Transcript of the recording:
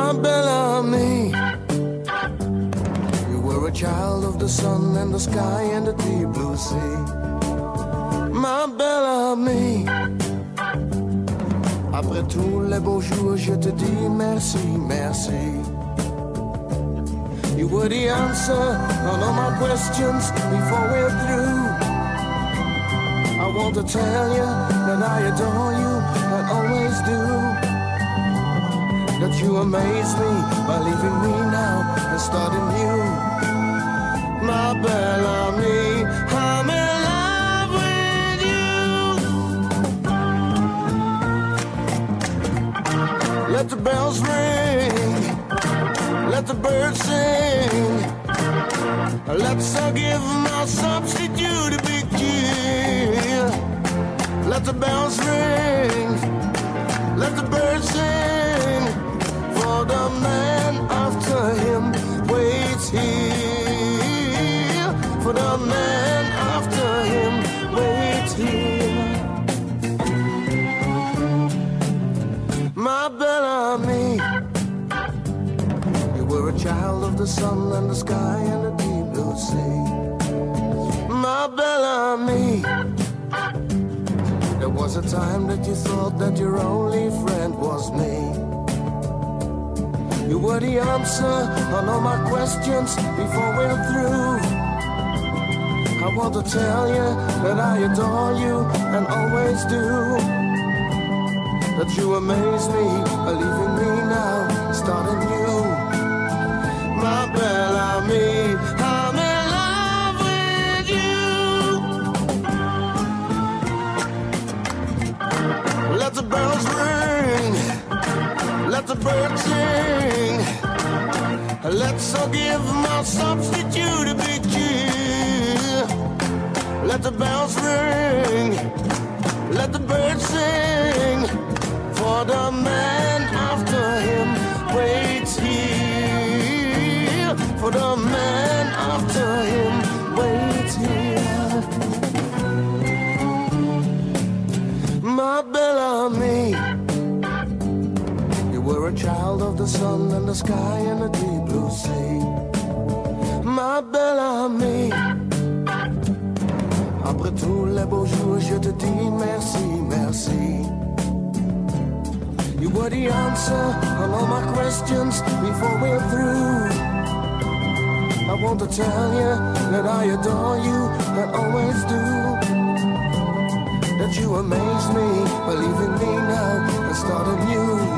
my Bellamy. You were a child of the sun and the sky and the deep blue sea. My Bellamy. Après tous les beaux jours, je te dis merci, merci. You were the answer on all my questions before we're through. I want to tell you that I adore you and always do. That you amaze me by leaving me now and starting new. My Bellamy, I'm in love with you. Let the bells ring, let the birds sing. Let's give my substitute a big cheer. Let the bells ring, let the birds sing. For the man after him waits here. For the man after him waits here. My Bellamy. You were a child of the sun and the sky and the deep blue sea. My Bellamy. There was a time that you thought that your only friend was me. You were the answer on all my questions before we're through. I want to tell you that I adore you and always do. That you amaze me by leaving me now, starting new. My Bellamy, I'm in love with you. Let the bells ring, let the birds sing. Let's all give my substitute a big cheer. Let the bells ring, let the birds sing. For the man after him waits here. For the man after him waits here. My Bellamy. You were a child of the sun and the sky and the deep blue sea. Ma Bellamy. Après tous les beaux jours, je te dis merci, merci. You were the answer on all my questions before we're through. I want to tell you that I adore you and always do. That you amaze me by leaving me now and starting new.